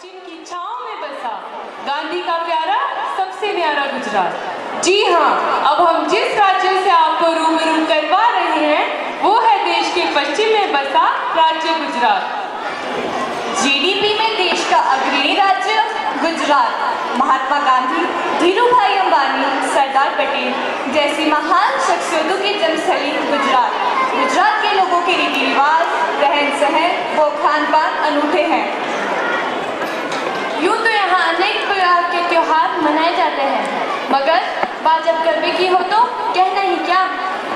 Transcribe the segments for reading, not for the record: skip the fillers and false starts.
जिनकी छांव में बसा गांधी का प्यारा सबसे न्यारा गुजरात। जी हाँ, अब हम जिस राज्य से आपको रूबरू करवा रहे हैं वो है देश के पश्चिम में बसा राज्य गुजरात। जीडीपी में देश का अग्रणी राज्य गुजरात। महात्मा गांधी, धीरूभाई अंबानी, सरदार पटेल जैसी महान शख्सियतों की जन्मस्थली गुजरात। गुजरात के लोगों के रीति रिवाज, रहन सहन व खान पान अनूठे हैं। यूँ तो यहाँ अनेक प्रकार के त्योहार मनाए जाते हैं, मगर बात जब गरबे की हो तो कहना ही क्या।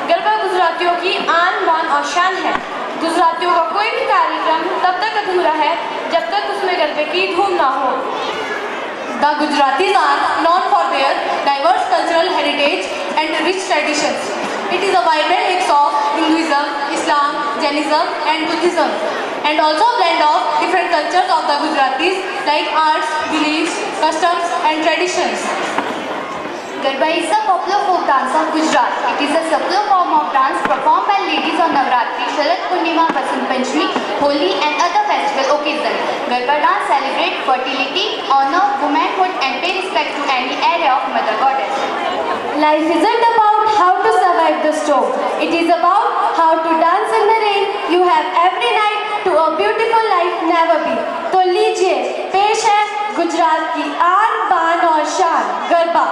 गरबा गुजरातियों की आन बान और शान है। गुजरातियों का कोई भी कार्यक्रम तब तक अधूरा है जब तक उसमें गरबे की धूम ना हो। The Gujaratis are known for their diverse cultural heritage and rich traditions. It is a vibrant mix of Hinduism, Islam, Jainism and Buddhism, and also a blend of different cultures of the Gujaratis like arts, beliefs, customs and traditions. Garba is a popular folk dance of Gujarat. It is a secular form of dance performed by ladies on Navratri, Sharad Purnima, Basant Panchami, Holi and other festival occasions. Garba dance celebrates fertility, honor, womanhood and pay respect to any area of Mother Goddess. Life isn't about how to survive the storm. It is about how to dance in the rain. You have every night to a beautiful life never be. तो लीजिए पेश है गुजरात की आन बान और शान गरबा।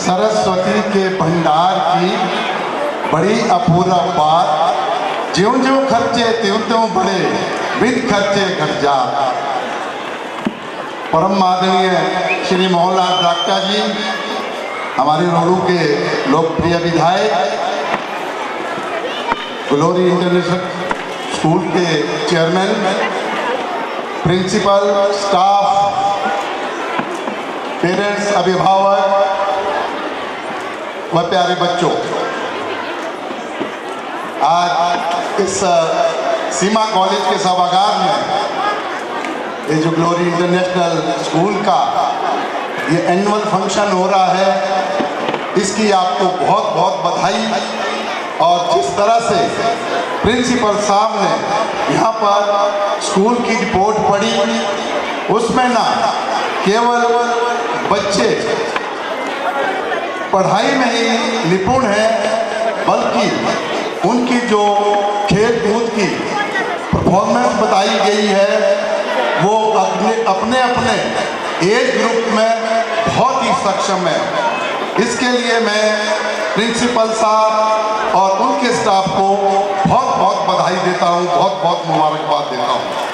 सरस्वती के भंडार की बड़ी अपूरा बात, ज्यों ज्यों खर्चे त्यों त्यों बढ़े, बिन खर्चे घट जा। परम आदरणीय श्री मोहनलाल डाक्टा जी, हमारे रोडू के लोकप्रिय विधायक, ग्लोरी इंटरनेशनल स्कूल के चेयरमैन, प्रिंसिपल, स्टाफ, पेरेंट्स, अभिभावक व प्यारे बच्चों, आज इस सीमा कॉलेज के सभागार में ये जो ग्लोरी इंटरनेशनल स्कूल का ये एनुअल फंक्शन हो रहा है, इसकी आपको बहुत बहुत बधाई। और जिस तरह से प्रिंसिपल साहब ने यहाँ पर स्कूल की रिपोर्ट पढ़ी, उसमें ना केवल बच्चे पढ़ाई में ही निपुण हैं, बल्कि उनकी जो खेल कूद की परफॉर्मेंस बताई गई है, वो अपने अपने एज ग्रुप में बहुत ही सक्षम है। इसके लिए मैं प्रिंसिपल साहब और उनके स्टाफ को बहुत बहुत बधाई देता हूँ, बहुत बहुत मुबारकबाद देता हूँ।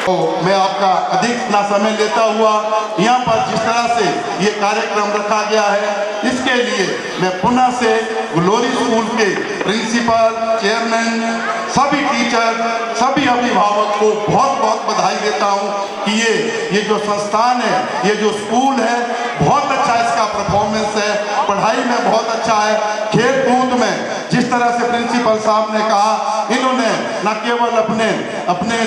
तो मैं आपका अधिक ना समय लेता हुआ यहाँ पर जिस तरह से ये कार्यक्रम रखा गया है, इसके लिए मैं पुनः से ग्लोरी स्कूल के प्रिंसिपल, चेयरमैन, सभी टीचर, सभी अभिभावक को बहुत बहुत बधाई देता हूँ कि ये जो संस्थान है, ये जो स्कूल है, बहुत अच्छा इसका परफॉर्मेंस है, पढ़ाई में बहुत अच्छा है, खेल कूद में जिस तरह से प्रिंसिपल साहब ने कहा, इन्होंने न केवल अपने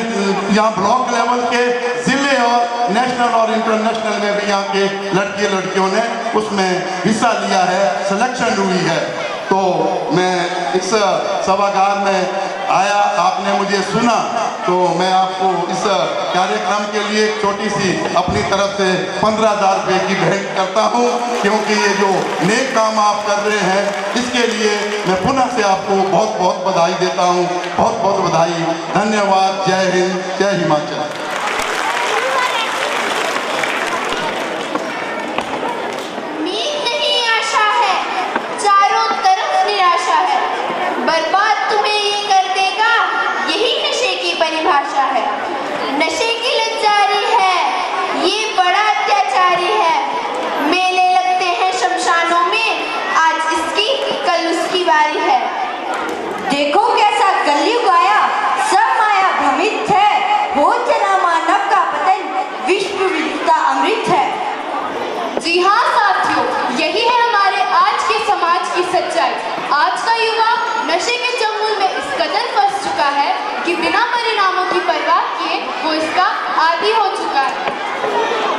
यहाँ ब्लॉक लेवल के, जिले और नेशनल और इंटरनेशनल में भी यहाँ के लड़कियों ने उसमें हिस्सा लिया है, सिलेक्शन हुई है। तो मैं इस सभागार में आया, आपने मुझे सुना, तो मैं आपको इस कार्यक्रम के लिए एक छोटी सी अपनी तरफ से 15,000 रुपये की भेंट करता हूँ, क्योंकि ये जो नेक काम आप कर रहे हैं, इसके लिए मैं पुनः से आपको बहुत बहुत बधाई देता हूँ। बहुत बहुत बधाई, धन्यवाद। जय हिंद, जय हिमाचल। बर्बाद तुम्हें ये कर देगा, यही नशे की परिभाषा है। नशे की लत जारी है, ये बड़ा अत्याचारी है। मेले लगते हैं शमशानों में, आज इसकी कल उसकी बारी है। देखो कैसा कलयुग आया, सब माया भ्रमित है, हो चला मानव का पतन, विश्व विविधता अमृत है। जी हाँ साथियों, यही है हमारे आज के समाज की सच्चाई। आज का युवा नशे के चंगुल में इस कदर फंस चुका है कि बिना परिणामों की परवाह किए वो इसका आदी हो चुका है।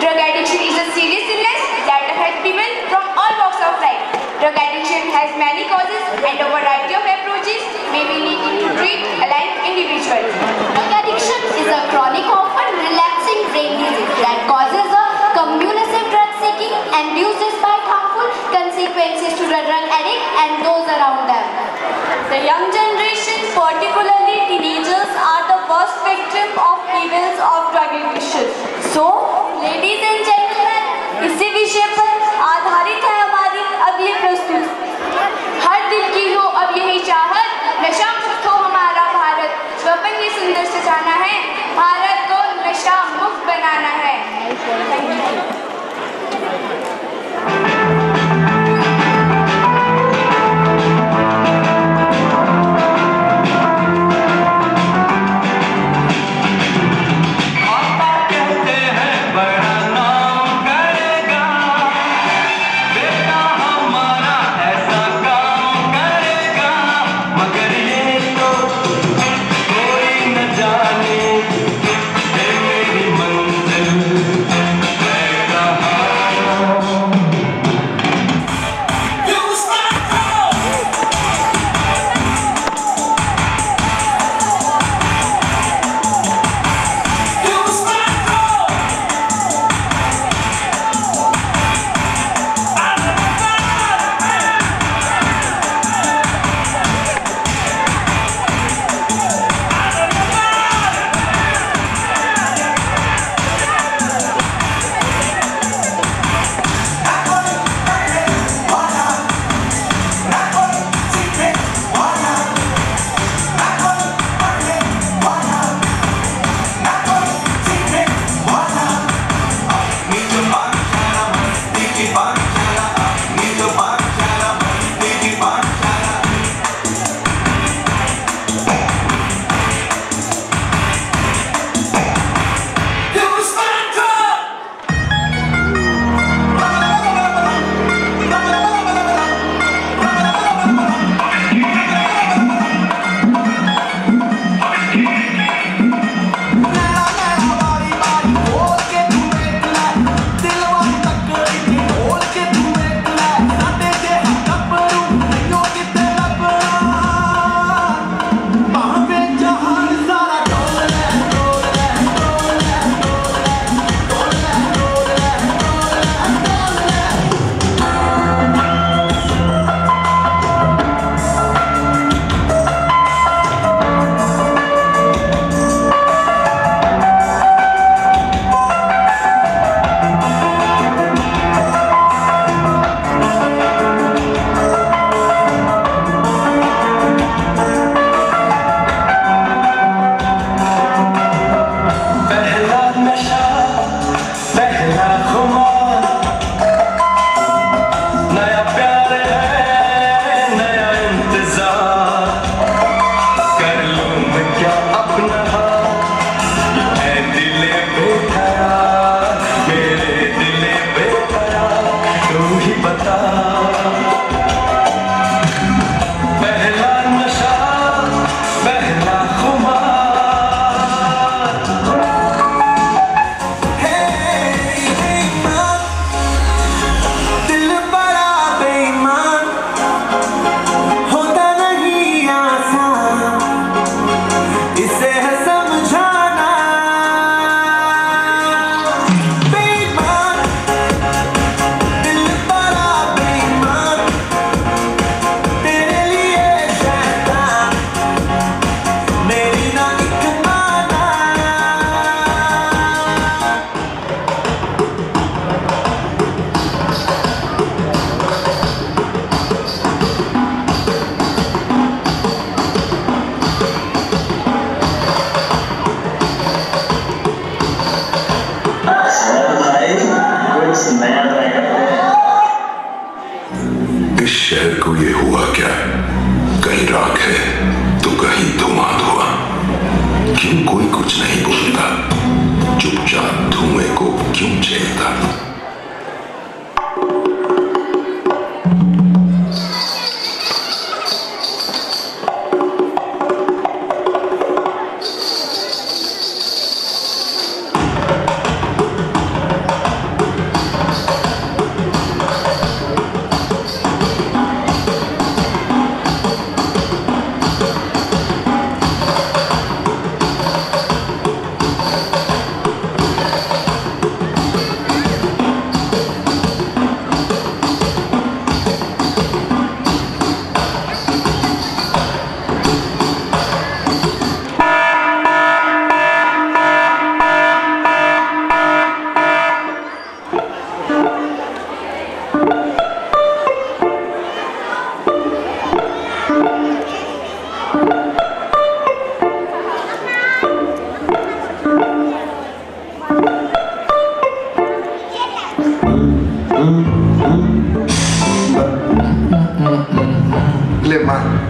Drug addiction is a serious illness that affects people from all walks of life. Drug addiction has many causes and a variety of approaches may be needed to treat a life individual. Drug addiction is a chronic, often relapsing brain disease that causes a compulsive drug seeking and uses by harmful consequences to the drug addict and those around them. The young generation, particularly teenagers, are the worst victim of evils of drug addiction. So, ladies and gentlemen, इसी विषय पर आधारित है हमारी अगली प्रस्तुति। हर दिल की हो अब यही चाहत, नशा मुक्त हो हमारा भारत। स्वप्न ये सुंदर सजाना है, भारत को नशा मुक्त बनाना है। Thank you. कुछ नहीं बोलता, चुपचाप धुएं को क्यों झेलता।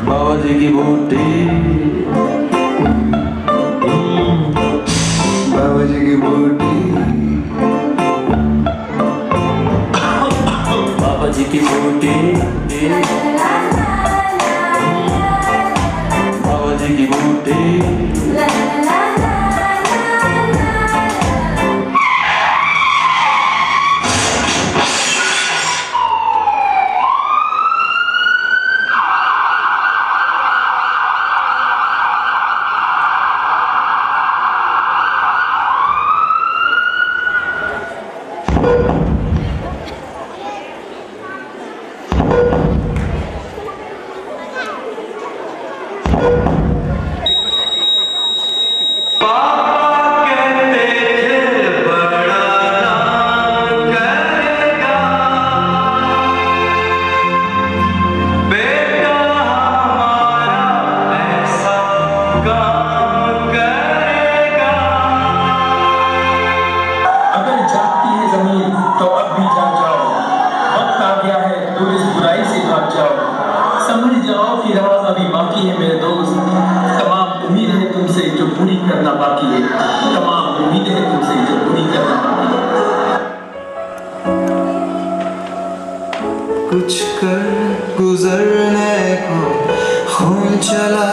बाबा जी की बूटी, बाबा जी की बूटी, बाबा जी की बूटी, बाबा जी की बूटी। कुछ कर गुजरने को खून चला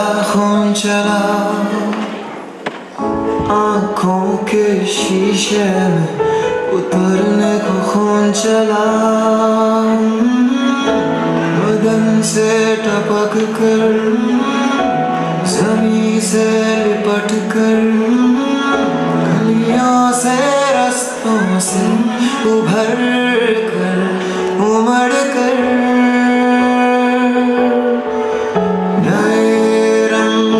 आँखों के शीशे में उतरने को खून चला बदन से टपक कर जमीन से लिपट कर गलियों से रास्तों से उभर कर उमड़ कर नए रंग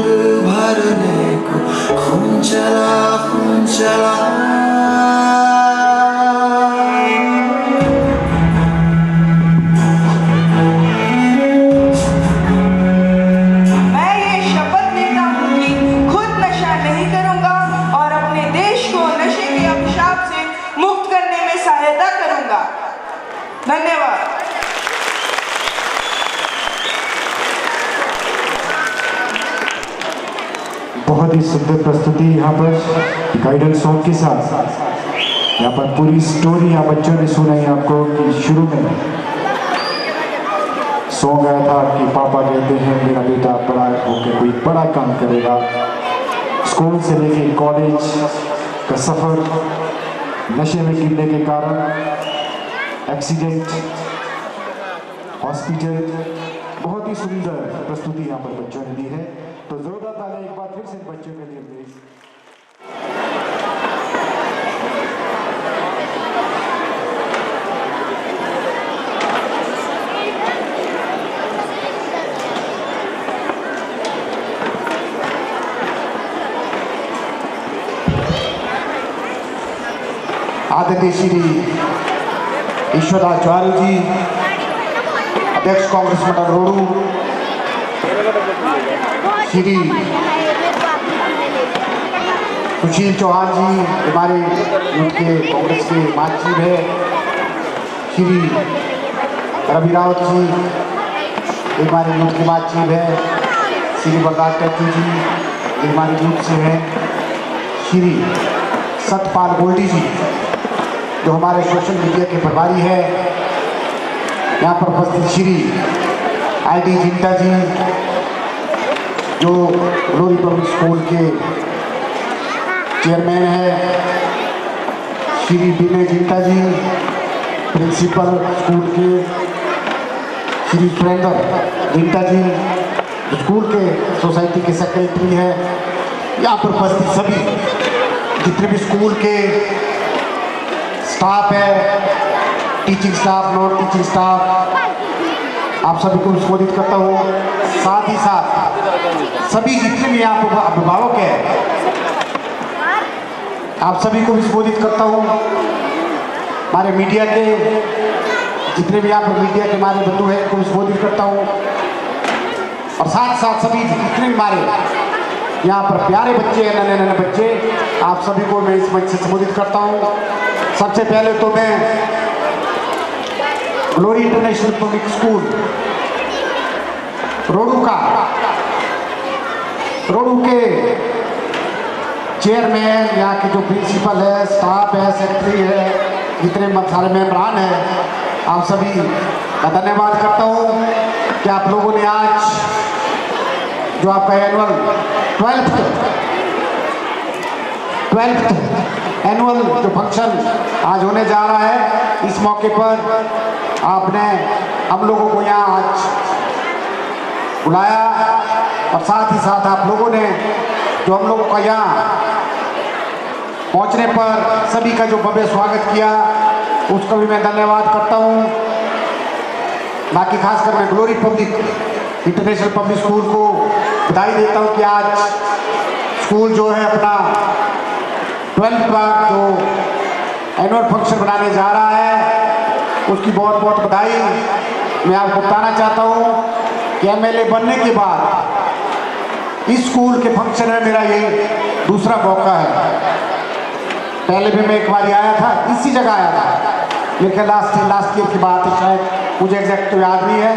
भरने को खून चला मैं ये शपथ लेता हूँ कि खुद नशा नहीं करूँगा और अपने देश को नशे के अभिशाप से मुक्त करने में सहायता करूँगा। धन्यवाद। बहुत ही सुंदर प्रस्तुति यहाँ पर गाइडेंस सॉन्ग के साथ। यहाँ पर पूरी स्टोरी यहाँ बच्चों ने सुनाई आपको कि शुरू में सॉन्ग आया था कि पापा कहते हैं मेरा बेटा बड़ा होकर कोई बड़ा काम करेगा। स्कूल से लेके कॉलेज का सफ़र, नशे में गिरने के कारण एक्सीडेंट, हॉस्पिटल, बहुत ही सुंदर प्रस्तुति यहाँ पर बच्चों ने दी है। तो जोरदार ताली एक बार फिर से बच्चों के लिए प्लीज। आदरणीय श्री ईश्वराचार्य जी, अध्यक्ष कांग्रेस मंडल रोडू, श्री सुशील चौहान जी हमारे यूथ के कांग्रेस के महासचिव है, श्री रवि रावत जी हमारे यूथ के महासचिव है, श्री बलराज टच्चू जी हमारे यूथ से हैं, श्री सतपाल गोल्डी जी जो हमारे सोशल मीडिया के प्रभारी है, यहाँ पर उपस्थित श्री ID जिंटा जी जो ग्लोरी पब्लिक स्कूल के चेयरमैन है, श्री विनय जिंटा जी प्रिंसिपल स्कूल के, श्री सुरेंद्र जिंटा जी स्कूल के सोसाइटी के सेक्रेटरी है, यहाँ पर उपस्थित सभी जितने भी स्कूल के स्टाफ है, teaching staff, non teaching staff, आप सभी को संबोधित करता हूँ। साथ ही साथ सभी जितने भी यहाँ पर अभिभावक हैं, आप सभी को भी संबोधित करता हूँ। हमारे मीडिया के जितने भी यहाँ पर मीडिया के हमारे बंधु हैं उनको भी संबोधित करता हूँ, और साथ साथ सभी जितने भी हमारे यहाँ पर प्यारे बच्चे हैं, नन्हे नन्हे बच्चे, आप सभी को मैं इस मंच से संबोधित करता हूँ। सबसे पहले तो मैं glory international public school Rohru के चेयरमैन, यहाँ के जो प्रिंसिपल है, स्टाफ है, सेक्रेटरी है, जितने सारे मेंबरान हैं, आप सभी का धन्यवाद करता हूँ कि आप लोगों ने आज जो आपका एनुअल 12th एनुअल जो फंक्शन आज होने जा रहा है, इस मौके पर आपने हम लोगों को यहाँ आज बुलाया, और साथ ही साथ आप लोगों ने जो हम लोगों का यहाँ पहुँचने पर सभी का जो भव्य स्वागत किया, उसका भी मैं धन्यवाद करता हूँ। बाकी खासकर मैं glory public international public school को बधाई देता हूँ कि आज स्कूल जो है अपना 12th का जो एनुअल फंक्शन बनाने जा रहा है, उसकी बहुत बहुत बधाई मैं आपको बताना चाहता हूँ कि MLA बनने के बाद इस स्कूल के फंक्शन में मेरा ये दूसरा मौका है। पहले भी मैं एक बार आया था, इसी जगह आया था, लेकिन लास्ट ईयर की बात है, शायद मुझे एग्जैक्ट तो याद नहीं है।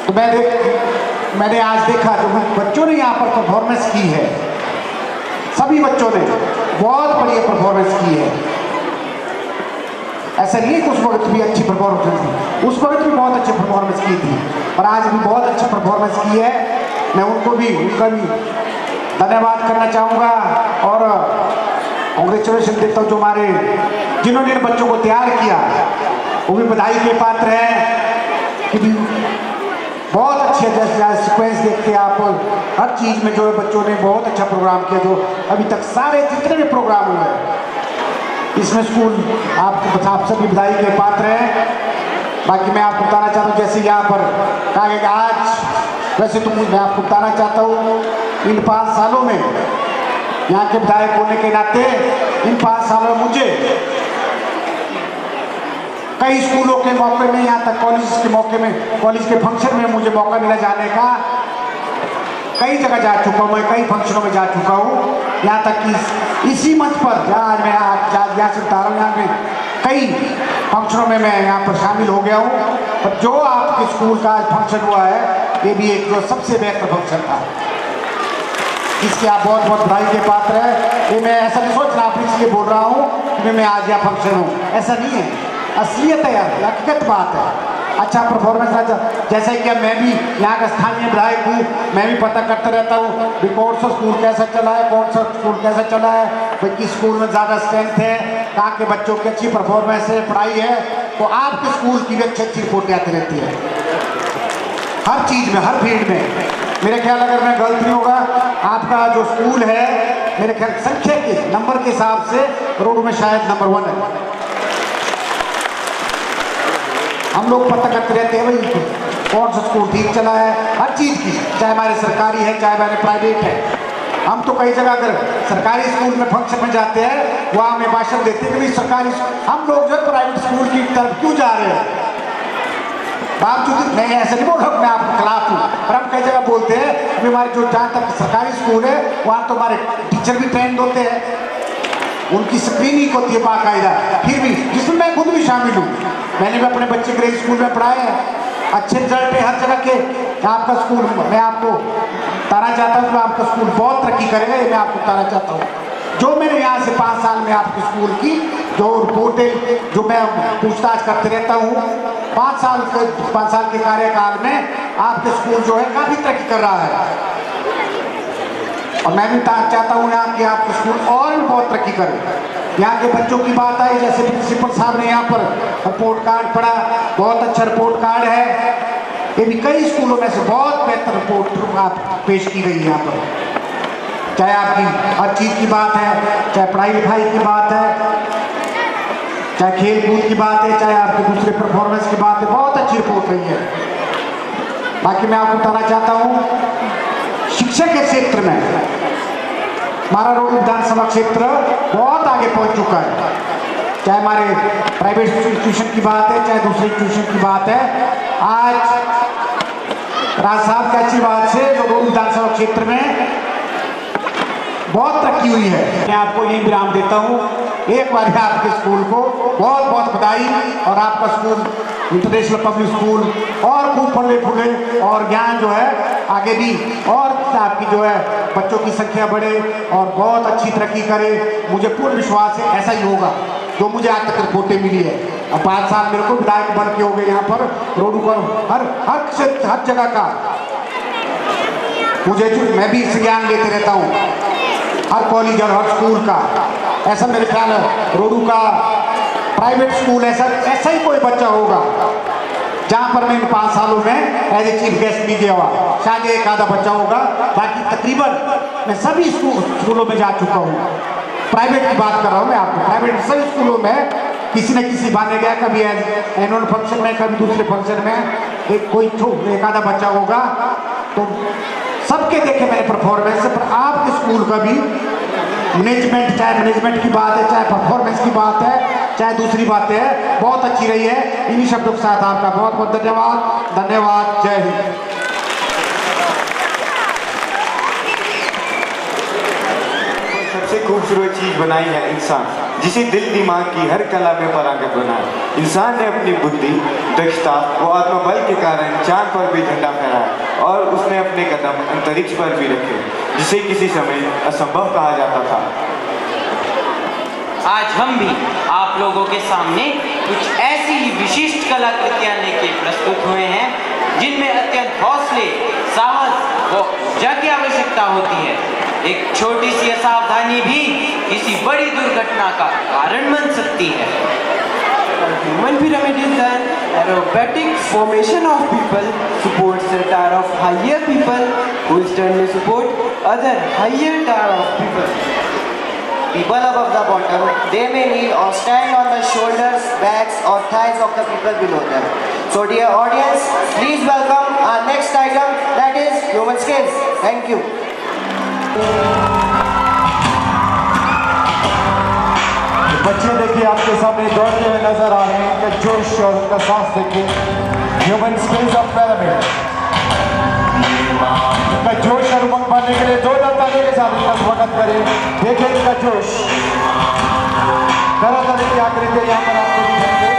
तो मैंने आज देखा जो बच्चों ने यहाँ पर परफॉर्मेंस की है, सभी बच्चों ने बहुत बढ़िया परफॉर्मेंस की है। ऐसा नहीं है कि उस वक्त भी अच्छी परफॉर्मेंस थी, उस वक्त भी बहुत अच्छी परफॉर्मेंस की थी, और आज भी बहुत अच्छी परफॉर्मेंस की है। मैं उनका भी धन्यवाद करना चाहूँगा और कांग्रेचुलेशन देता हूँ जो हमारे जिन्होंने इन बच्चों को तैयार किया, वो भी बधाई के पात्र हैं कि बहुत अच्छे जैसे सीक्वेंस देखते आप हर चीज़ में जो है बच्चों ने बहुत अच्छा प्रोग्राम किया। जो अभी तक सारे जितने भी प्रोग्राम हुए हैं इसमें स्कूल आप सभी बधाई के पात्र हैं। बाकी मैं आपको बताना चाहता हूँ, जैसे यहाँ पर कहा गया कि आज, वैसे तो मैं आपको बताना चाहता हूँ इन 5 सालों में यहाँ के विधायक होने के नाते इन 5 सालों में मुझे कई स्कूलों के मौके में, यहाँ तक कॉलेज के मौके में, कॉलेज के फंक्शन में मुझे मौका मिला जाने का। कई जगह जा चुका हूँ मैं, कई फंक्शनों में जा चुका हूँ, यहाँ तक कि इसी मंच पर जहाँ मैं यहाँ से बता रहा हूँ, यहाँ में कई फंक्शनों में मैं यहाँ पर शामिल हो गया हूँ। पर जो आपके स्कूल का आज फंक्शन हुआ है, ये भी एक जो सबसे बेहतर फंक्शन था, इसके आप बहुत बहुत बधाई के पात्र है। ये मैं ऐसा नहीं सोच रहा, आप इसलिए बोल रहा हूँ कि मैं आज यहाँ फंक्शन हूँ, ऐसा नहीं है, असलियत है यार, हकीकत बात है। अच्छा परफॉर्मेंस अच्छा, जैसे कि मैं भी यहाँ का स्थानीय विधायक हूँ, मैं भी पता करता रहता हूँ कि कौन सा स्कूल कैसा चला है, कौन सा स्कूल कैसा चला है, भाई किस स्कूल में ज़्यादा स्ट्रेंथ है, कहाँ के बच्चों की अच्छी परफॉर्मेंस है, पढ़ाई है। तो आपके स्कूल की भी अच्छी अच्छी रिपोर्टें आती रहती है हर चीज़ में, हर फील्ड में। मेरे ख्याल अगर मैं गलत नहीं होगा, आपका जो स्कूल है मेरे ख्याल संख्या के नंबर के हिसाब से रोड में शायद नंबर 1 है। हम लोग पता करते रहते हैं भाई कौन सा स्कूल ठीक चला है, हर चीज़ की, चाहे हमारे सरकारी है चाहे हमारे प्राइवेट है। हम तो कई जगह अगर सरकारी स्कूल में फंक्शन में जाते हैं, वहाँ हमें भाषण देते हैं कि भाई सरकारी, हम लोग जो है प्राइवेट स्कूल की तरफ क्यों जा रहे हैं। बावजूद मैं ऐसा नहीं बोल रहा मैं आपके खिलाफ हूँ, पर हम कई जगह बोलते हैं कि हमारे जो जहाँ तक सरकारी स्कूल है वहाँ तो हमारे टीचर भी ट्रेंड होते हैं, उनकी स्क्रीनिंग होती है बाकायदा। फिर भी जिसमें मैं खुद भी शामिल हूँ, मैंने भी अपने बच्चे ग्रेड स्कूल में पढ़ाए हैं, अच्छे रिजल्ट है हर जगह के। आपका स्कूल, मैं आपको बताना चाहता हूँ कि आपका स्कूल बहुत तरक्की करेगा, ये मैं आपको बताना चाहता हूँ। जो मैंने यहाँ से 5 साल में आपके स्कूल की जो रिपोर्टें जो मैं पूछताछ करते रहता हूँ, 5 साल के कार्यकाल में आपके स्कूल जो है काफ़ी तरक्की कर रहा है। और मैं भी चाहता हूँ यहाँ कि आपका स्कूल और भी बहुत तरक्की करे। यहाँ के बच्चों की बात आई, जैसे प्रिंसिपल साहब ने यहाँ पर रिपोर्ट कार्ड पढ़ा, बहुत अच्छा रिपोर्ट कार्ड है। ये भी कई स्कूलों में से बहुत बेहतर रिपोर्ट आप पेश की गई है यहाँ पर। चाहे आपकी हर चीज़ की बात है, चाहे पढ़ाई लिखाई की बात है, चाहे खेल कूद की बात है, चाहे आपके दूसरे परफॉर्मेंस की बात है, बहुत अच्छी रिपोर्ट रही है। बाकी मैं आपको बताना चाहता हूँ शिक्षा के क्षेत्र में हमारा रोड विधानसभा क्षेत्र बहुत आगे पहुंच चुका है। चाहे हमारे प्राइवेट इंस्टीट्यूशन की बात है, चाहे दूसरे इंस्टीट्यूशन की बात है, आज राज साहब के आशीर्वाद से रोड विधानसभा क्षेत्र में बहुत तरक्की हुई है। मैं आपको यही विराम देता हूँ। एक बार आपके स्कूल को बहुत बहुत बधाई, और आपका स्कूल इंटरनेशनल पब्लिक स्कूल और खूब फले फूले और ज्ञान जो है आगे भी और आपकी जो है बच्चों की संख्या बढ़े और बहुत अच्छी तरक्की करे। मुझे पूर्ण विश्वास है ऐसा ही होगा जो मुझे आज तक रिपोर्टें मिली है। अब 5 साल मेरे को विधायक बन के हो गए यहाँ पर रोडों का हर जगह का मुझे मैं भी इससे ज्ञान लेते रहता हूँ, हर कॉलेज और हर स्कूल का। ऐसा मेरे ख्याल है रोडू का प्राइवेट स्कूल ऐसा ही कोई बच्चा होगा जहाँ पर मैं इन 5 सालों में एज ए चीफ गेस्ट भी गया हुआ, शायद एक आधा बच्चा होगा। बाकी तकरीबन मैं सभी स्कूलों में जा चुका हूँ। प्राइवेट की बात कर रहा हूँ मैं आपको, प्राइवेट सभी स्कूलों में किसी न किसी बहाने गया, कभी एनुअल फंक्शन में, कभी दूसरे फंक्शन में एक आधा बच्चा होगा। तो सबके देखे मैंने परफॉर्मेंस, पर आपके स्कूल का भी मैनेजमेंट, चाहे मैनेजमेंट की बात है, चाहे परफॉर्मेंस की बात है, चाहे दूसरी बातें है, बहुत अच्छी रही है। इन्हीं शब्दों के साथ आपका बहुत बहुत धन्यवाद। जय हिंद। सबसे खूबसूरत चीज बनाई है इंसान, जिसे दिल दिमाग की हर कला में पारंगत बनाया। इंसान ने अपनी बुद्धि, दक्षता व आत्मबल के कारण चांद पर भी झंडा फहराया और उसने अपने कदम अंतरिक्ष पर भी रखे, जिसे किसी समय असंभव कहा जाता था। आज हम भी आप लोगों के सामने कुछ ऐसी ही विशिष्ट कलाकृतियां लेके प्रस्तुत हुए हैं जिनमें अत्यंत हौसले, साहस व जग की आवश्यकता होती है। एक छोटी सी असावधानी भी किसी बड़ी दुर्घटना का कारण बन सकती है। Human pyramid is an aerobatic formation of people supports the tier of higher people who sternly support other higher tier of people. People above the bottom, they may kneel or stand on the shoulders, backs or thighs of the people below them. So dear audience, please welcome our next item, that is human scales. Thank you. बच्चे देखिए आपके सामने दौड़ते हुए नजर आ रहे हैं, इनका जोश और उनका साहस देखिए। ह्यूमन स्किल्स ऑफ पिरामिड, इनका जोश और उमंग पाने के लिए जोरदार ताली के साथ इनका स्वागत करें। देखिए इनका जोश, तरह तरह की आकृतियां यहाँ पर आपको दिखेंगे।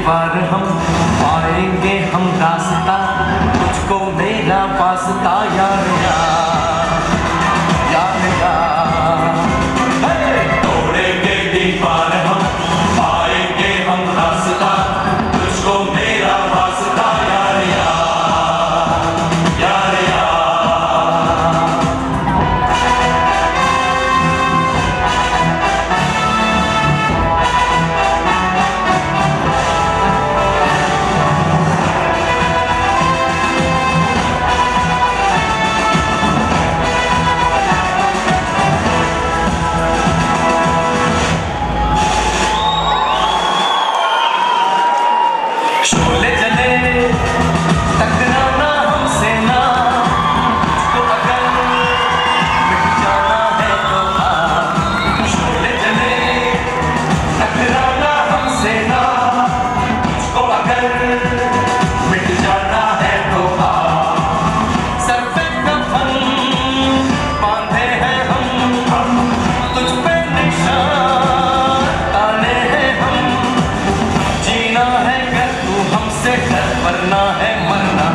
पार हम पाएंगे हम रास्ता, तुझको मेरा वास्ता यार यार यार यार। तोड़ेंगे दीवार हम पाएंगे हम रास्ता, तुझको मेरा वास्ता यार यार यार यार। शोले जले टकराना हमसे ना, तुझको अगर मिट जाना है तो आ। शोले जले टकराना हमसे ना, तुझको अगर मिट जाना है तो आ। सर पे कफन बांधे हैं हम, तुझ पे निशान ताने हैं हम। जीना है कर तू हमसे डर, वरना है मरना।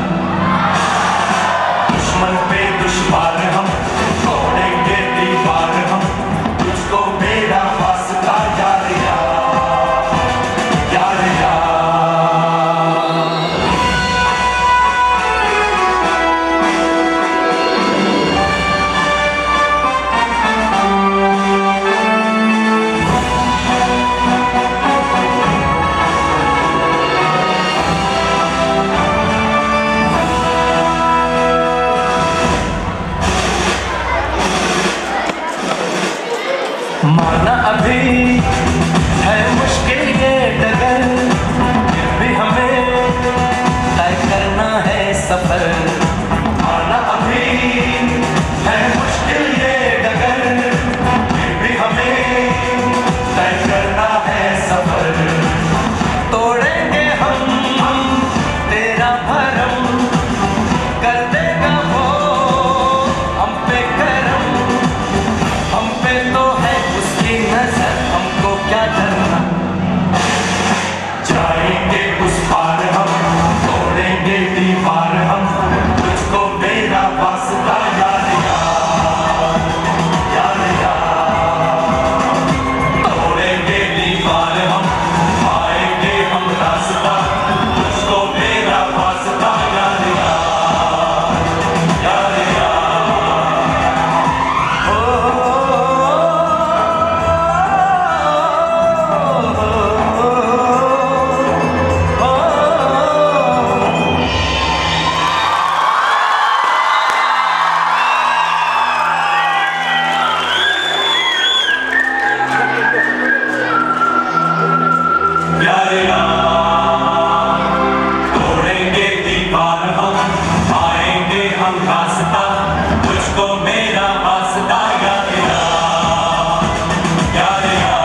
दुश्मन पे दुश्वार हम तोड़ेंगे दीवार हम, तुझको मेरा वास्ता यार यार यार यार। माना अभी है मुश्किल ये डगर, फिर भी हमें तय करना है सफर। माना अभी है मुश्किल ये डगर, फिर भी हमें तय करना है सफर। तोड़ेंगे हम तेरा भरम, कर देगा वो हम पे करम। हम पे तो है उसकी नजर, हमको क्या डरना। जाएंगे उस पार हम तोड़ेंगे दीवार हम, तुझको मेरा वास्ता यार यार यार यार। तोड़ेंगे दीवार हम पाएंगे हम रास्ता, तुझको मेरा वास्ता यार यार यार यार। हो यार यार। तोड़ेंगे दीवार हम पाएंगे हम रास्ता, तुझको मेरा वास्ता यार यार यार यार।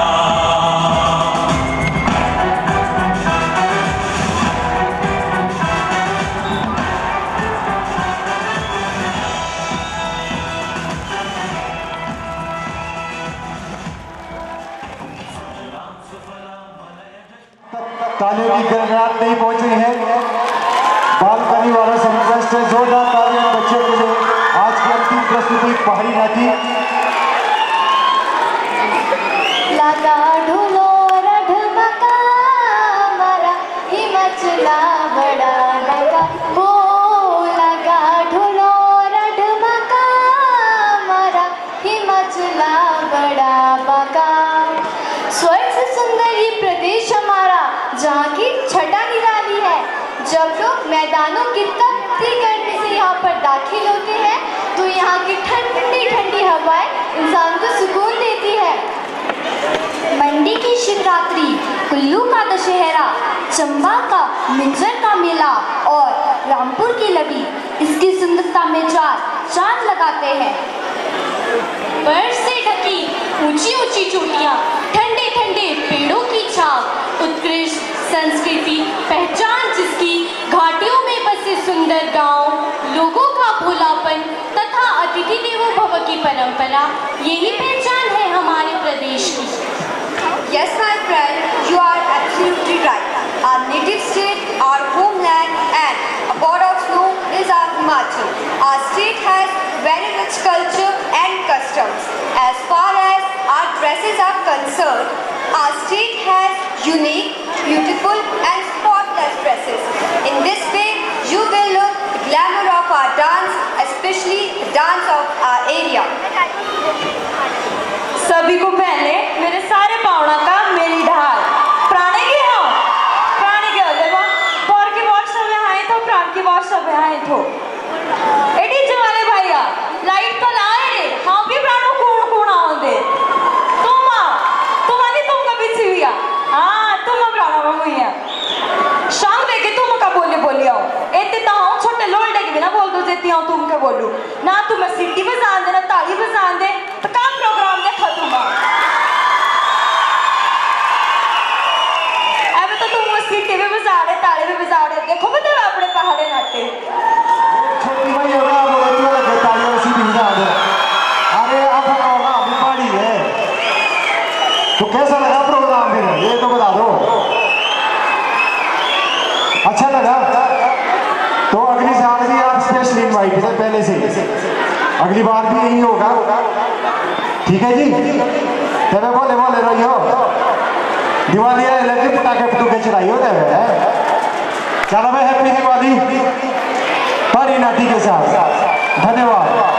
तालियों की गड़गड़ाहट नहीं पहुंच रही है। बालकनी वालों से रिक्वेस्ट है, जोरदार तालियां बच्चों के लिए। आज की अंतिम प्रस्तुति पहाड़ी नाटी। लगा ढोलो रढमका मारा हिमाचला बड़ा लगा हो। लगा ढोलो रढमका मारा हिमाचला बड़ा बका। स्वर्ग से सुंदर ये प्रदेश हमारा, जहाँ की छटा निराली है। जब लोग मैदानों की तपती गर्मी से यहाँ पर दाखिल होते हैं, तो यहाँ की ठंडी ठंडी हवाएं इंसान को सुकून देती है। मंडी की शिवरात्रि, कुल्लू का दशहरा, चंबा का मिंजर का मेला और रामपुर की लवी इसकी सुंदरता में चार चांद लगाते हैं। बर्फ से ढकी ऊंची ऊंची चोटियां, ठंडे ठंडे पेड़ों की छाव, उत्कृष्ट संस्कृति पहचान जिसकी, घाटियों में बसे सुंदर गांव, लोगों का भोलापन तथा अतिथि देवो भव की परंपरा, यही पहचान है हमारे प्रदेश की। Yes, my friend, you are absolutely right. Our native state, our homeland, and a god of snow is our Himachal. Our state has very rich culture and customs. As far as our dresses are concerned, our state has unique, beautiful, and spotless dresses. In this way, you will look the glamour of our dance, especially the dance of our area. सभी को पहले मेरे सारे पावना का मेरी ढाल प्राणे की हो देखो पर की बहुत सब आए तो प्राण की बहुत सब आए तो एडी जवाले भैया लाइट तो लाए रे हाँ भी प्राणों कौन आओगे तुम आगे तुम कभी सिविया हाँ तुम प्राणों का भैया शाम देखे तुम का बोली आओ एते तो हम छोटे लोल डेके बिना बोल दो जेती हूँ तुम के बोलूं ना तुम्हें सीटी बजान दे ना ताली बजान दे तो काम प्रोग्राम दे खत्म अब तो तुम सीटी भी बजा रहे ताली भी बजा रहे देखो बता अपने पहाड़े नाटे छोटी भाई होगा बोले तू लगे ताली और सीटी बजा दे अरे अब होगा अभी पहाड़ी है तो कैसा लगा प्रोग्राम फिर ये तो बता दो अच्छा लगा तो अगली साल भी आप स्पेशली इनवाइट है पहले से अगली बार भी यही होगा ठीक है जी तेरे बोले रही हो दिवाली है लगे पटाखे पटूखे चढ़ाई होते हैं चलो भाई हैप्पी दिवाली पारी नाटी के साथ धन्यवाद।